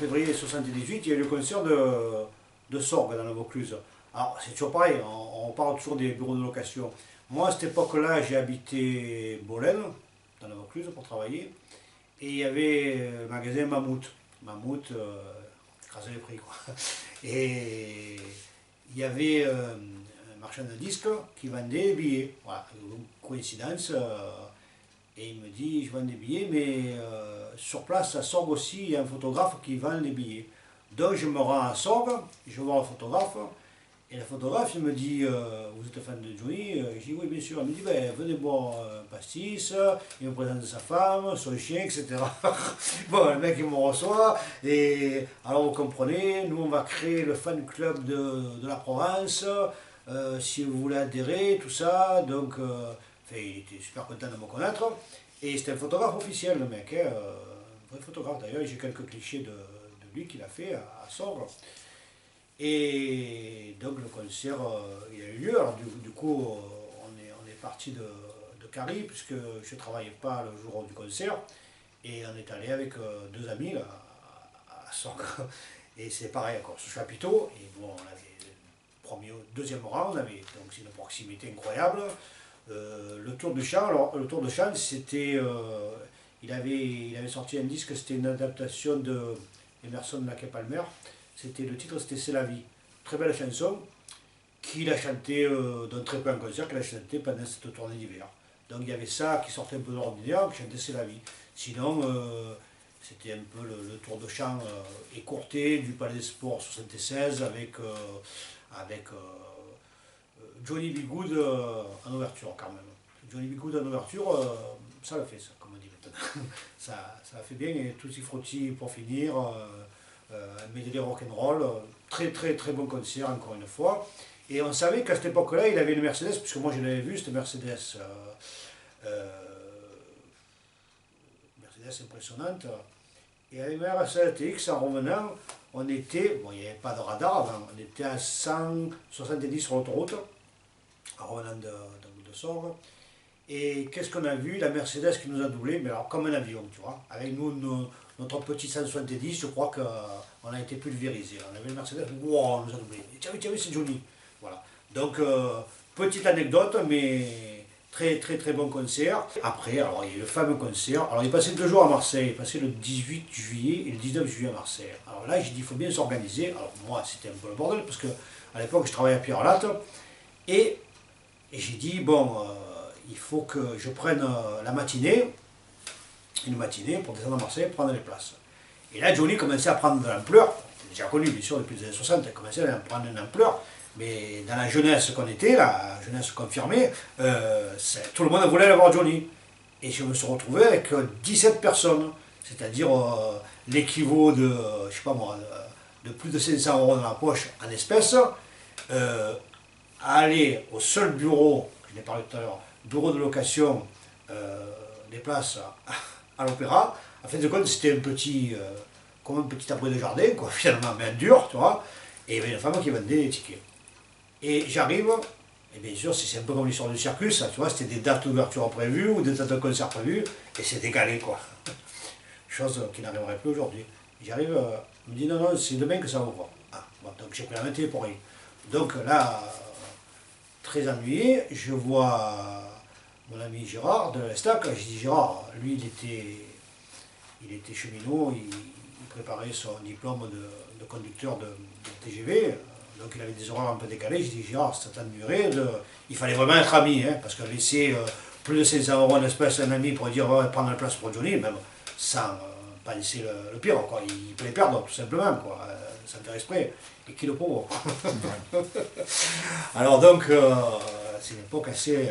février 78, il y a eu le concert de Sorgue dans la Vaucluse. Alors, c'est toujours pareil, on parle toujours des bureaux de location. Moi, à cette époque-là, j'ai habité Bolène, dans la Vaucluse, pour travailler. Et il y avait le magasin Mammouth. Mammouth, écrasait les prix, quoi. Et il y avait un marchand de disques qui vendait des billets. Voilà, une coïncidence. Et il me dit, je vends des billets, mais sur place, à Sorgue aussi, il y a un photographe qui vend les billets. Donc je me rends à Sorgue, je vois le photographe, et le photographe, il me dit, vous êtes fan de Johnny? Je dis, oui, bien sûr. Il me dit, ben, venez boire un pastis, il me présente sa femme, son chien, etc. Bon, le mec, il me reçoit, et alors vous comprenez, nous, on va créer le fan club de la Provence, si vous voulez adhérer, tout ça, donc, il était super content de me connaître, et c'était un photographe officiel, le mec, hein, un vrai photographe. D'ailleurs, j'ai quelques clichés de lui qu'il a fait à Sorgue. Et donc le concert, il a eu lieu. Alors du coup, on est parti de Carry, puisque je ne travaillais pas le jour du concert. Et on est allé avec deux amis là, à Sorgue. Et c'est pareil, encore ce chapiteau. Et bon, on avait le premier, deuxième rang, on avait donc c'est une proximité incroyable. Le Tour de Chant, alors le Tour de Chant, c'était, il avait sorti un disque, c'était une adaptation de Emerson, Lake et Palmer. Le titre, c'était C'est la vie. Très belle chanson qu'il a chantée dans très peu un concert, qu'il a chanté pendant cette tournée d'hiver. Donc il y avait ça qui sortait un peu de l'ordinaire, qui chantait C'est la vie. Sinon, c'était un peu le tour de chant écourté du Palais des Sports 76 avec Johnny B. Good en ouverture quand même. Johnny B. Good en ouverture, ça le fait ça, comme on dit maintenant. ça fait bien, et Tutti Frutti pour finir. Un medley rock'n'roll, très très très bon concert encore une fois. Et on savait qu'à cette époque-là, il avait une Mercedes, puisque moi je l'avais vu, cette Mercedes impressionnante. Et avec ma RS7X, en revenant, on était, bon il n'y avait pas de radar avant, on était à 170 sur l'autoroute, en revenant de Sorgue. Et qu'est-ce qu'on a vu? La Mercedes qui nous a doublé, mais alors comme un avion, tu vois. Avec nous, notre petit 170, je crois qu'on a été pulvérisé. On avait le Mercedes, wow, on nous a doublé. Tiens, c'est Johnny. Voilà. Donc, petite anecdote, mais très très très bon concert. Après, alors il y a eu le fameux concert. Alors il est passé 2 jours à Marseille, il est passé le 18 juillet et le 19 juillet à Marseille. Alors là, j'ai dit, il faut bien s'organiser. Alors moi, c'était un peu le bordel, parce qu'à l'époque, je travaillais à Pierre-Latte. Et j'ai dit, bon, il faut que je prenne la matinée, une matinée pour descendre à Marseille, prendre les places. Et là, Johnny commençait à prendre de l'ampleur. J'ai connu, bien sûr, depuis les années 60, il commençait à prendre une ampleur. Mais dans la jeunesse qu'on était, la jeunesse confirmée, tout le monde voulait aller voir Johnny. Et je me suis retrouvé avec 17 personnes, c'est-à-dire l'équivalent de, je sais pas moi, de plus de 500 € dans la poche en espèces, à aller au seul bureau, je l'ai parlé tout à l'heure, bureau de location des places à l'Opéra. En fin de compte, c'était comme un petit abri de jardin, quoi, finalement, mais dur, tu vois. Et il y avait une femme qui vendait des tickets. Et j'arrive, et bien sûr, c'est un peu comme l'histoire du circus, ça, tu vois, c'était des dates d'ouverture prévues ou des dates de concert prévues, et c'est décalé, quoi. Chose qui n'arriverait plus aujourd'hui. J'arrive, il me dit non, non, c'est demain que ça ouvre. Ah, bon, donc j'ai pris la matinée pour rien. Donc là, très ennuyé, je vois mon ami Gérard de l'Estac. Je dis Gérard, lui il était cheminot, il préparait son diplôme de conducteur de TGV, donc il avait des horaires un peu décalés. Je dis Gérard, ça t'ennuierait il fallait vraiment être ami, hein, parce que laisser plus de 500 € en espèce à un ami pour dire prendre la place pour Johnny, même sans penser le pire, quoi. Il peut les perdre tout simplement, quoi, sans faire exprès. Et qui le pauvre. Alors donc, c'est une époque assez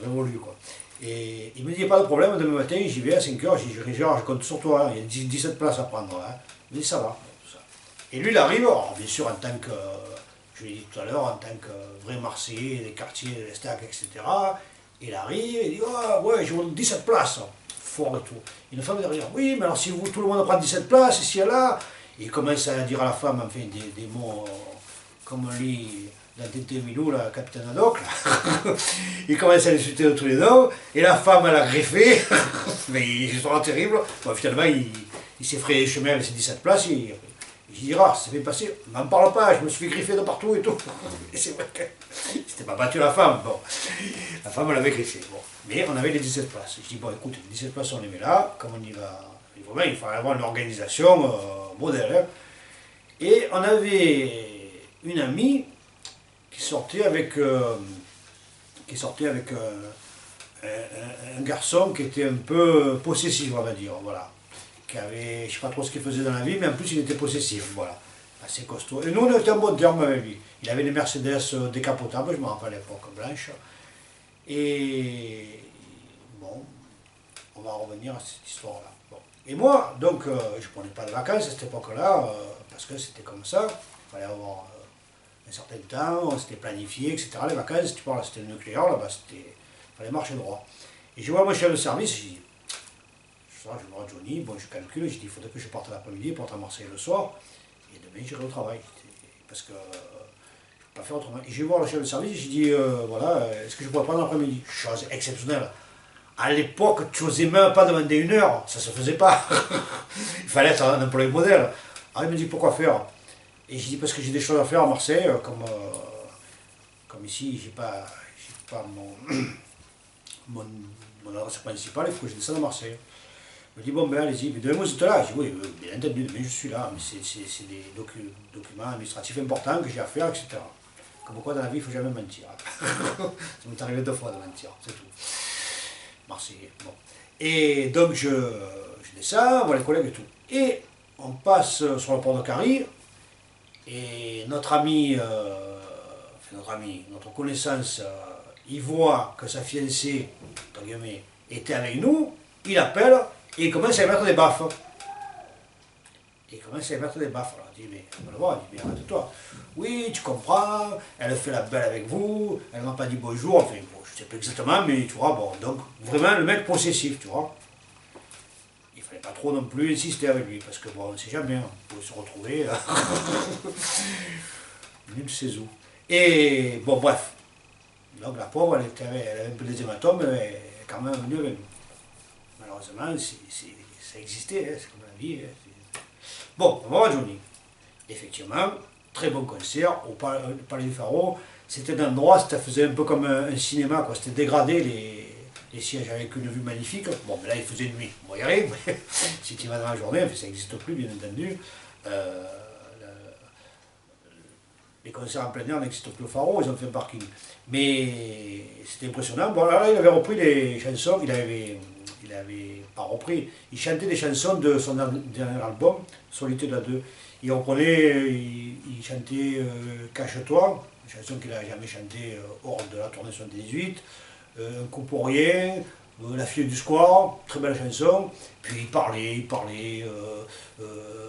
révolue, quoi. Et il me dit, il n'y a pas de problème, demain matin, j'y vais à 5 h, je compte sur toi, il y a 17 places à prendre. Hein. Il me dit, ça va. Tout ça. Et lui, il arrive, alors, bien sûr, en tant que, je l'ai dit tout à l'heure, en tant que vrai Marseillais, des quartiers, des stacks, etc. Il arrive, il dit, oh, ouais, je veux 17 places. Fort et tout. Et une femme derrière, oui, mais alors si tout le monde prend 17 places, ici et là, il commence à dire à la femme, enfin, des mots comme on lit dans Tintin Milou, la capitaine Haddock, il commence à l'insulter de tous les deux, et la femme, elle a greffé, mais une histoire terrible. Bon, finalement, il s'est frayé les chemins avec ses 17 places, je dis, ah, ça fait passer, m'en parle pas, je me suis fait griffer de partout et tout. Et c'est vrai que c'était pas battu la femme, bon. La femme, elle avait griffé, bon. Mais on avait les 17 places. Je dis, bon, écoute, les 17 places, on les met là, comme on y va, vraiment, il fallait avoir une organisation modèle. Hein. Et on avait une amie qui sortait avec, un garçon qui était un peu possessif, on va dire, voilà. Qui avait, je ne sais pas trop ce qu'il faisait dans la vie, mais en plus il était possessif, voilà. Assez costaud. Et nous, on était en bon terme avec lui. Il avait des Mercedes décapotables, je me rappelle à l'époque, blanches. Et bon, on va revenir à cette histoire-là. Bon. Et moi, donc, je ne prenais pas de vacances à cette époque-là, parce que c'était comme ça. Il fallait avoir un certain temps, c'était planifié, etc. Les vacances, tu parles, c'était le nucléaire, là-bas, il fallait marcher droit. Et je vois mon chef de service, je dis, je vois Johnny, bon, je calcule, je dis, il faudrait que je parte l'après-midi pour être à Marseille le soir, et demain j'irai au travail, parce que je ne peux pas faire autrement. Et je vais voir le chef de service, je dis, voilà, est-ce que je pourrais prendre l'après-midi? Chose exceptionnelle. À l'époque, tu n'osais même pas demander une heure, ça ne se faisait pas. Il fallait être un employé modèle. Alors il me dit, pourquoi faire? Et je dis, parce que j'ai des choses à faire à Marseille, comme ici, j'ai pas mon adresse principale, il faut que je descende à Marseille. Il me dit, bon ben allez-y, mais demain vous êtes là. Je dis, oui, bien entendu, demain je suis là, mais c'est des documents administratifs importants que j'ai à faire, etc. Comme quoi dans la vie, il ne faut jamais mentir. Ça m'est arrivé 2 fois de mentir, c'est tout. Marseillais, bon. Et donc je descends, voilà les collègues et tout. Et on passe sur le port de Carie, et notre ami, notre connaissance, il voit que sa fiancée, entre guillemets, était avec nous, il appelle, et il commence à lui mettre des baffes. Alors, il dit, mais, on va le voir, il dit, mais arrête-toi. Oui, tu comprends, elle fait la belle avec vous, elle m'a pas dit bonjour, enfin, bon, je sais pas exactement, mais tu vois, bon, donc, vraiment, le mec possessif, tu vois. Il fallait pas trop non plus insister avec lui, parce que, bon, on ne sait jamais, on peut se retrouver, nul sait où. Et, bon, bref. Donc, la pauvre, elle avait un peu des hématomes, mais elle est quand même venue avec nous. Malheureusement, ça existait, hein, c'est comme la vie. Hein, bon, on va voir Johnny. Effectivement, très bon concert au Palais du Pharaon. C'était un endroit, ça faisait un peu comme un cinéma, quoi. C'était dégradé, les sièges avec une vue magnifique. Bon, mais là, il faisait nuit. Bon, il n'y a rien, mais si tu vas dans la journée, ça n'existe plus, bien entendu. Les concerts en plein air n'existent plus au Pharaon, ils ont fait un parking. Mais c'était impressionnant. Bon, là, il avait repris les chansons, il avait pas repris, il chantait des chansons de son dernier album, Solitude à deux. Il reprenait, il chantait Cache-toi, une chanson qu'il n'a jamais chantée hors de la tournée 78, Un coup pour rien, La fille du square, très belle chanson. Puis il parlait,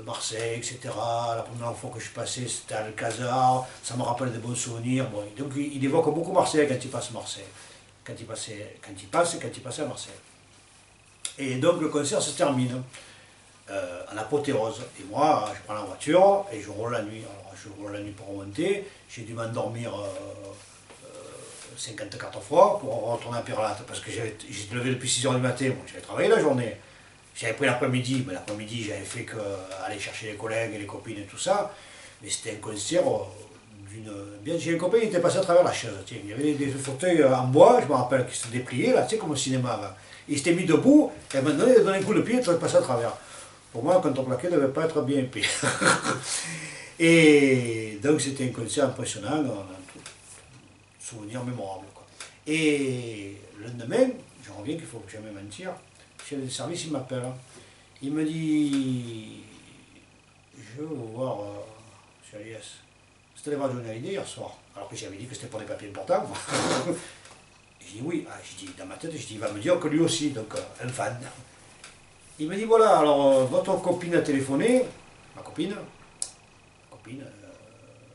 Marseille, etc. La première fois que je suis passé, c'était à Alcazar, ça me rappelle des bons souvenirs. Bon, donc il évoque beaucoup Marseille quand il passe Marseille. Quand il passait à Marseille. Et donc le concert se termine en apothéose. Et moi, je prends la voiture et je roule la nuit. Alors je roule la nuit pour remonter, j'ai dû m'endormir 54 fois pour retourner à Pirate, parce que j'étais levé depuis 6 h du matin, bon, j'avais travaillé la journée. J'avais pris l'après-midi, mais l'après-midi j'avais fait qu'aller chercher les collègues et les copines et tout ça. Mais c'était un concert d'une... Bien, j'ai un copain qui était passé à travers la chaise, tiens. Il y avait des fauteuils en bois, je me rappelle, qui se dépliaient, là, tu sais, comme au cinéma avant. Il s'était mis debout, et maintenant il a donné un coup de pied et il est passé à travers. Pour moi, quand on plaquait, ne devait pas être bien épais. Et donc c'était un concert impressionnant, on a un souvenir mémorable, quoi. Et le lendemain, je reviens qu'il faut jamais mentir, le chef de service il m'appelle. Il me dit, je veux vous voir, monsieur Alias. C'était les voir Johnny Hallyday hier soir. Alors que j'avais dit que c'était pour des papiers importants. Je dis oui, je dis, dans ma tête, je dis, il va me dire que lui aussi, donc un fan. Il me dit, voilà, alors votre copine a téléphoné, ma copine,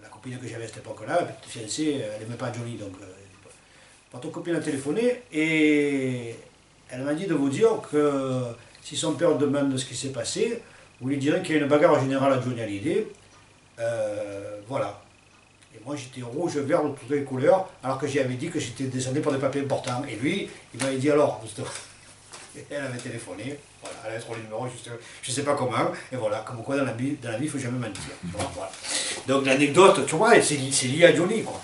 la copine que j'avais à cette époque-là, la petite fiancée, elle n'aimait pas Johnny, donc votre copine a téléphoné et elle m'a dit de vous dire que si son père demande ce qui s'est passé, vous lui direz qu'il y a une bagarre générale à Johnny Hallyday, voilà. Et moi j'étais rouge, vert de toutes les couleurs, alors que j'avais dit que j'étais descendu pour des papiers importants. Et lui, il m'avait dit alors, Et elle avait téléphoné, voilà, elle avait trouvé le numéro, je sais pas comment, et voilà, comme quoi dans la vie, il ne faut jamais mentir. Voilà. Donc l'anecdote, tu vois, c'est lié à Johnny, quoi.